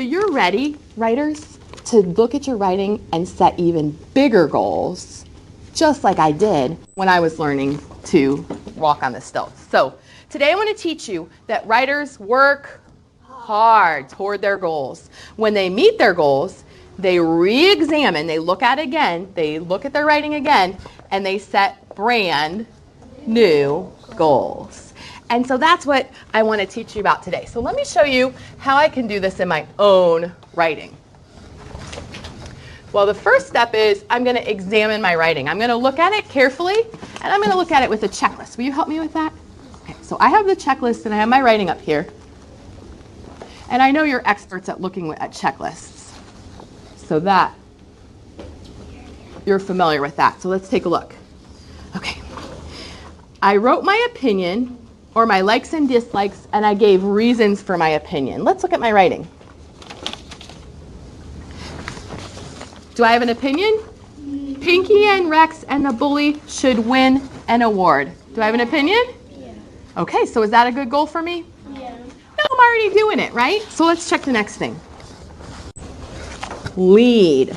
you're ready, writers, to look at your writing and set even bigger goals, just like I did when I was learning to walk on the stilts. So today I want to teach you that writers work hard toward their goals. When they meet their goals, they re-examine, they look at it again, they look at their writing again, and they set brand new goals. And so that's what I want to teach you about today. So let me show you how I can do this in my own writing. Well, the first step is I'm going to examine my writing. I'm going to look at it carefully, and I'm going to look at it with a checklist. Will you help me with that? Okay, so I have the checklist, and I have my writing up here. And I know you're experts at looking at checklists, so that you're familiar with that. So let's take a look. Okay. I wrote my opinion, or my likes and dislikes, and I gave reasons for my opinion. Let's look at my writing. Do I have an opinion? Pinky and Rex and the bully should win an award. Do I have an opinion? Yeah. Okay, so is that a good goal for me? Yeah. No, I'm already doing it, right? So let's check the next thing. Lead.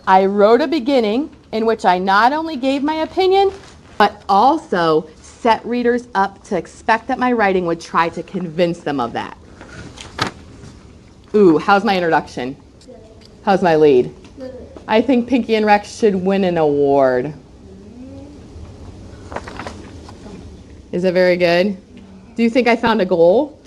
I wrote a beginning in which I not only gave my opinion, but also set readers up to expect that my writing would try to convince them of that. Ooh, how's my introduction? How's my lead? Good. I think Pinky and Rex should win an award. Is it very good? Do you think I found a goal?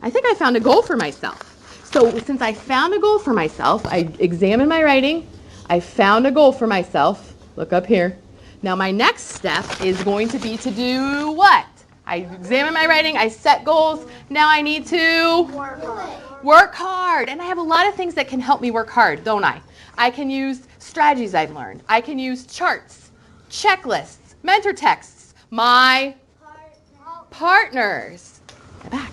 I think I found a goal for myself. So since I found a goal for myself, I examined my writing, I found a goal for myself. Look up here. Now my next step is going to be to do what? I examine my writing, I set goals, now I need to work hard. And I have a lot of things that can help me work hard, don't I? I can use strategies I've learned. I can use charts, checklists, mentor texts, my partners. Back.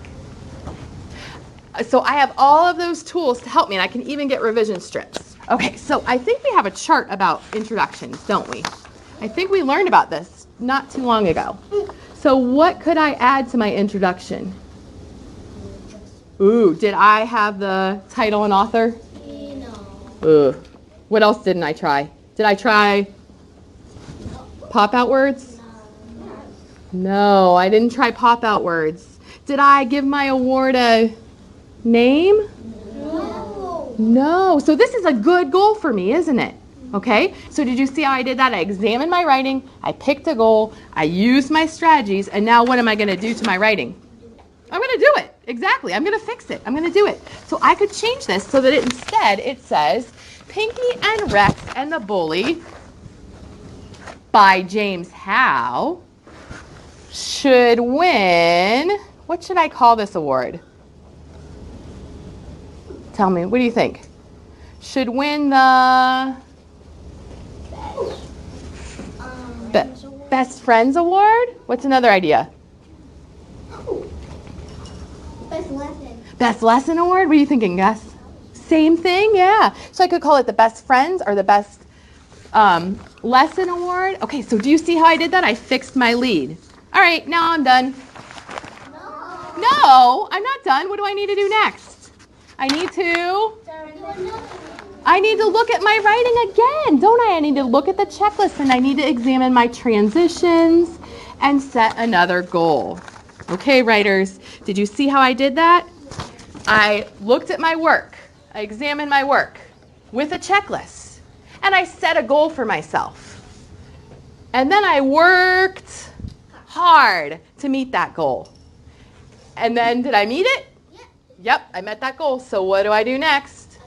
So I have all of those tools to help me, and I can even get revision strips. Okay, so I think we have a chart about introductions, don't we? I think we learned about this not too long ago. So what could I add to my introduction? Ooh, did I have the title and author? No. Ooh. What else didn't I try? Did I try pop-out words? No, I didn't try pop-out words. Did I give my award a name? No. No. So this is a good goal for me, isn't it? Okay, so did you see how I did that? I examined my writing, I picked a goal, I used my strategies, and now what am I going to do to my writing? I'm going to do it. Exactly. I'm going to fix it. I'm going to do it. So I could change this so that instead it says Pinky and Rex and the Bully by James Howe should win. What should I call this award? Tell me, what do you think? Should win the Best Friends Award? What's another idea? Best lesson. Best Lesson Award? What are you thinking, Gus? Same thing, yeah. So I could call it the Best Friends or the Best Lesson Award. Okay, so do you see how I did that? I fixed my lead. All right, now I'm done. No, I'm not done. What do I need to do next? I need to look at my writing again, don't I? I need to look at the checklist, and I need to examine my transitions and set another goal. Okay, writers, did you see how I did that? I looked at my work. I examined my work with a checklist, and I set a goal for myself. And then I worked hard to meet that goal. And then did I meet it? Yep, I met that goal. So what do I do next?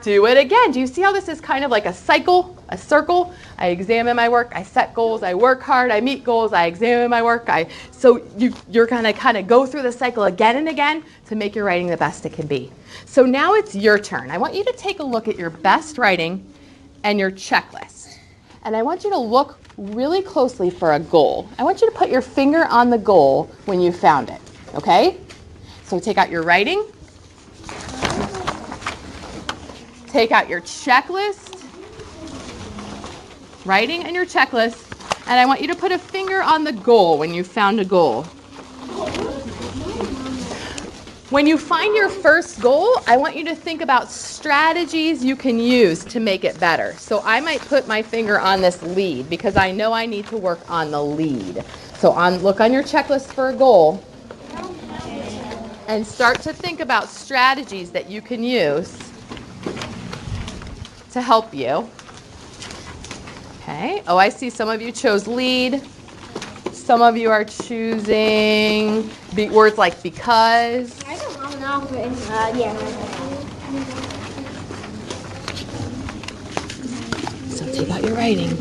Do it again. Do you see how this is kind of like a cycle, a circle? I examine my work, I set goals, I work hard, I meet goals, I examine my work. So you're going to kind of go through the cycle again and again to make your writing the best it can be. So now it's your turn. I want you to take a look at your best writing and your checklist. And I want you to look really closely for a goal. I want you to put your finger on the goal when you found it, okay? So take out your writing. Take out your checklist, writing and your checklist, and I want you to put a finger on the goal when you found a goal. When you find your first goal, I want you to think about strategies you can use to make it better. So I might put my finger on this lead because I know I need to work on the lead. So look on your checklist for a goal and start to think about strategies that you can use to help you. Okay. Oh, I see some of you chose lead. Some of you are choosing words like because. I don't know. Yeah. So take out your writing.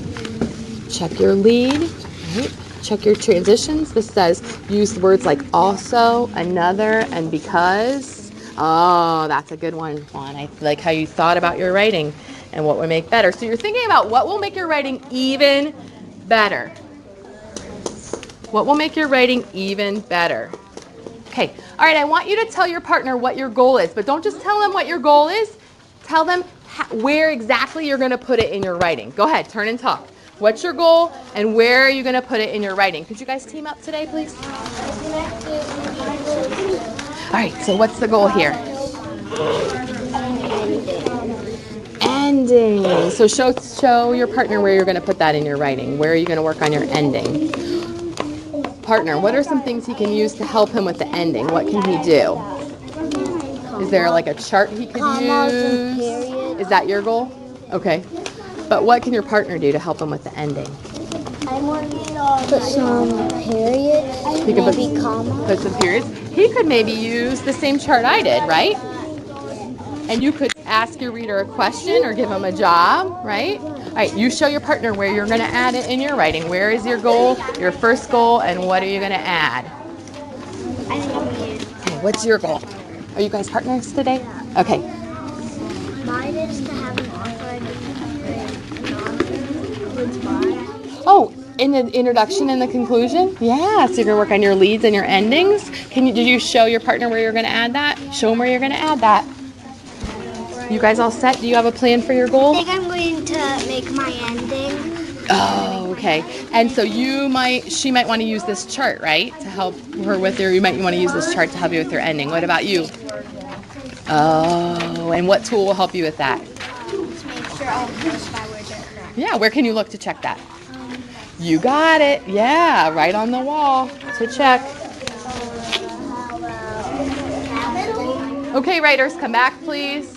Check your lead. Right. Check your transitions. This says use words like also, another, and because. Oh, that's a good one, Juan. I like how you thought about your writing and what would make better. So you're thinking about what will make your writing even better. What will make your writing even better? Okay, all right, I want you to tell your partner what your goal is, but don't just tell them what your goal is. Tell them where exactly you're going to put it in your writing. Go ahead, turn and talk. What's your goal and where are you going to put it in your writing? Could you guys team up today, please? All right, so what's the goal here? Ending. So show your partner where you're going to put that in your writing. Where are you going to work on your ending? Partner, what are some things he can use to help him with the ending? What can he do? Is there like a chart he could use? Is that your goal? Okay. But what can your partner do to help him with the ending? I'm working on put some periods, maybe commas. Put some periods. He could maybe use the same chart I did, right? And you could ask your reader a question or give him a job, right? All right, you show your partner where you're going to add it in your writing. Where is your goal, your first goal, and what are you going to add? Okay, what's your goal? Are you guys partners today? Okay. Mine is to have an Oh, in the introduction and the conclusion? Yeah, so you're going to work on your leads and your endings. Did you show your partner where you're going to add that? Show them where you're going to add that. You guys all set? Do you have a plan for your goal? I think I'm going to make my ending. Oh, okay. And so she might want to use this chart, right? To help her with you might want to use this chart to help you with your ending. What about you? Oh, and what tool will help you with that? To make sure all of my words are correct. Yeah, where can you look to check that? You got it. Yeah, right on the wall to check. Okay, writers, come back, please.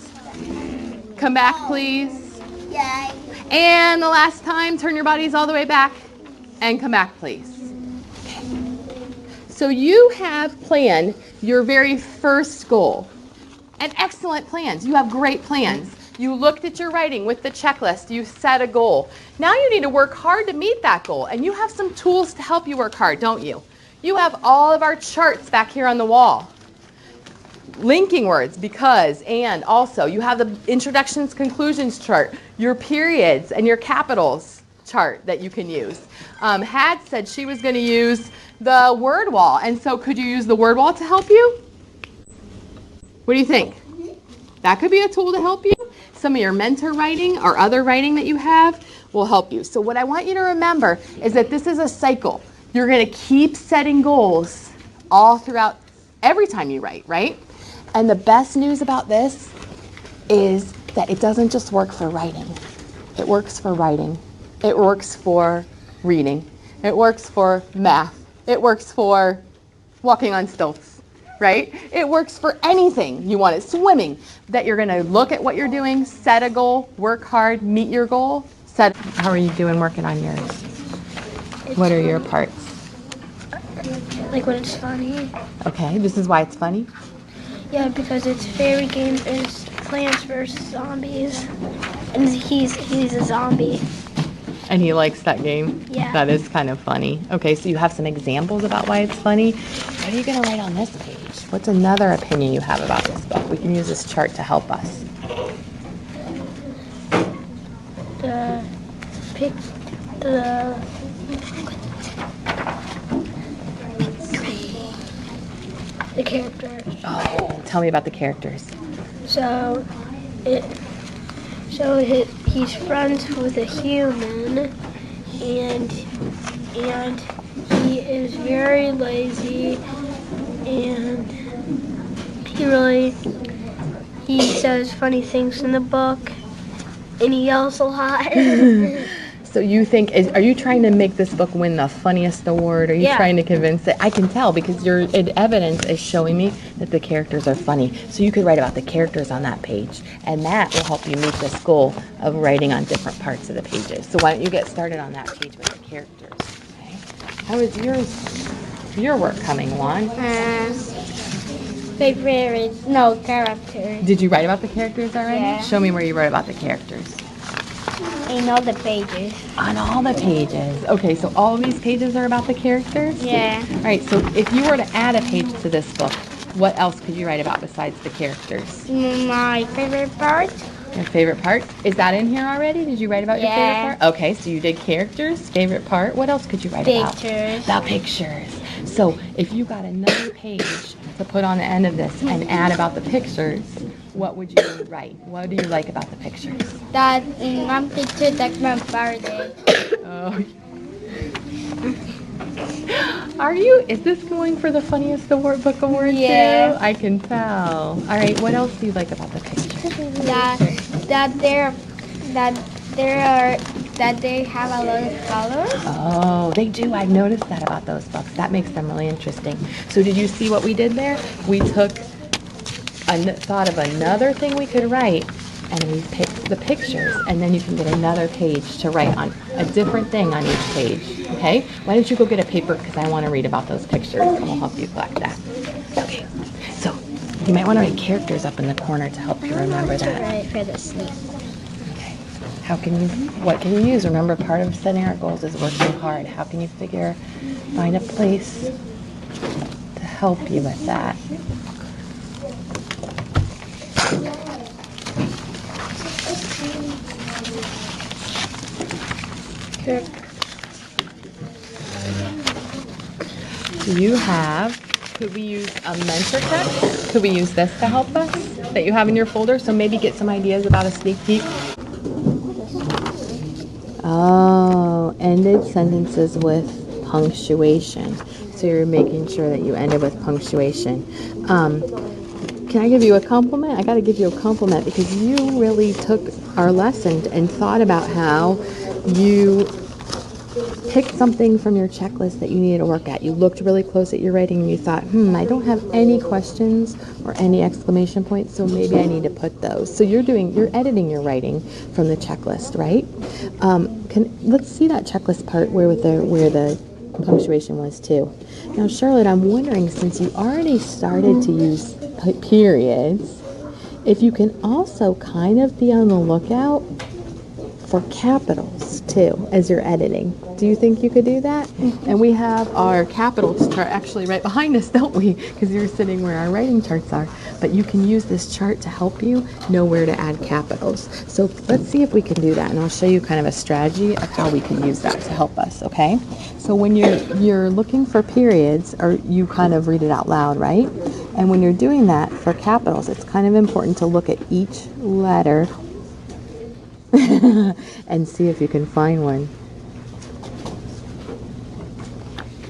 Come back, please. Yay. And the last time, turn your bodies all the way back and come back, please. Okay. So you have planned your very first goal. And excellent plans. You have great plans. You looked at your writing with the checklist. You set a goal. Now you need to work hard to meet that goal. And you have some tools to help you work hard, don't you? You have all of our charts back here on the wall. Linking words, because, and, also. You have the introductions, conclusions chart, your periods, and your capitals chart that you can use. Had said she was going to use the word wall. And so could you use the word wall to help you? What do you think? That could be a tool to help you. Some of your mentor writing or other writing that you have will help you. So what I want you to remember is that this is a cycle. You're going to keep setting goals all throughout every time you write, right? And the best news about this is that it doesn't just work for writing. It works for writing. It works for reading. It works for math. It works for walking on stilts, right? It works for anything you want. It's swimming. That you're going to look at what you're doing, set a goal, work hard, meet your goal. How are you doing working on yours? What are your parts? Like when it's funny. Okay, this is why it's funny. Yeah, because it's fairy games and it's Plants vs. Zombies. And he's a zombie. And he likes that game? Yeah. That is kind of funny. Okay, so you have some examples about why it's funny. What are you going to write on this page? What's another opinion you have about this book? We can use this chart to help us. The characters. Oh, tell me about the characters. So he's friends with a human, and he is very lazy, and He says funny things in the book, and he yells a lot. So you think, are you trying to make this book win the funniest award? Are you Yeah. trying to convince it? I can tell because your evidence is showing me that the characters are funny. So you could write about the characters on that page, and that will help you meet this goal of writing on different parts of the pages. So why don't you get started on that page with the characters? Okay. How is your work coming along? Characters Did you write about the characters already? Yeah. Show me where you wrote about the characters. in all the pages. On all the pages. Okay, so all of these pages are about the characters? Yeah. All right, so if you were to add a page to this book, what else could you write about besides the characters? My favorite part. Your favorite part? Is that in here already? Did you write about your Yeah. favorite part? Okay, so you did characters, favorite part. What else could you write about? Pictures. The pictures. So if you got another page to put on the end of this and add about the pictures, what would you write? What do you like about the pictures? That in one picture that's my birthday. Oh. Are you? Is this going for the funniest award book award Yeah. too? I can tell. All right. What else do you like about the pictures? That they have a lot of colors. Oh, they do. I've noticed that about those books. That makes them really interesting. So did you see what we did there? We thought of another thing we could write, and we picked the pictures, and then you can get another page to write on a different thing on each page. Okay? Why don't you go get a paper because I want to read about those pictures, and we'll help you collect that. Okay. So you might want to write characters up in the corner to help you remember that. Right for the sleep. Okay. What can you use? Remember, part of setting our goals is working hard. How can you find a place to help you with that? Could we use a mentor text? Could we use this to help us that you have in your folder? So maybe get some ideas about a sneak peek. Oh, ended sentences with punctuation. So you're making sure that you ended with punctuation. Can I give you a compliment? I got to give you a compliment because you really took our lesson and thought about how you picked something from your checklist that you needed to work at. You looked really close at your writing and you thought, I don't have any questions or any exclamation points, so maybe I need to put those. So you're editing your writing from the checklist, right? Let's see that checklist part where the punctuation was too. Now, Charlotte, I'm wondering, since you already started to use periods, if you can also kind of be on the lookout for capitals too as you're editing. Do you think you could do that? And we have our capitals chart actually right behind us, don't we? Because you're sitting where our writing charts are. But you can use this chart to help you know where to add capitals. So let's see if we can do that, and I'll show you kind of a strategy of how we can use that to help us, okay? So when you're looking for periods, or you kind of read it out loud, right? And when you're doing that for capitals, it's kind of important to look at each letter and see if you can find one.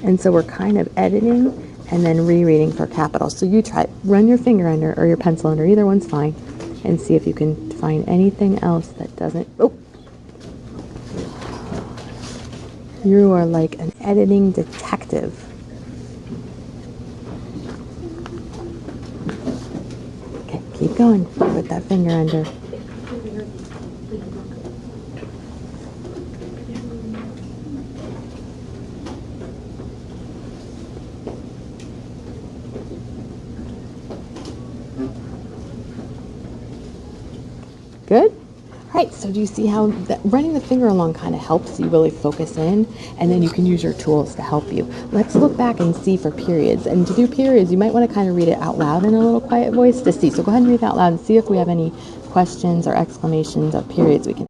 And so we're kind of editing and then rereading for capitals. So you run your finger under or your pencil under, either one's fine, and see if you can find anything else that doesn't. Oh! You are like an editing detective. Okay, keep going. Put that finger under. Good? All right, so do you see how running the finger along kind of helps you really focus in, and then you can use your tools to help you. Let's look back and see for periods. And to do periods, you might want to kind of read it out loud in a little quiet voice to see. So go ahead and read it out loud and see if we have any questions or exclamations of periods we can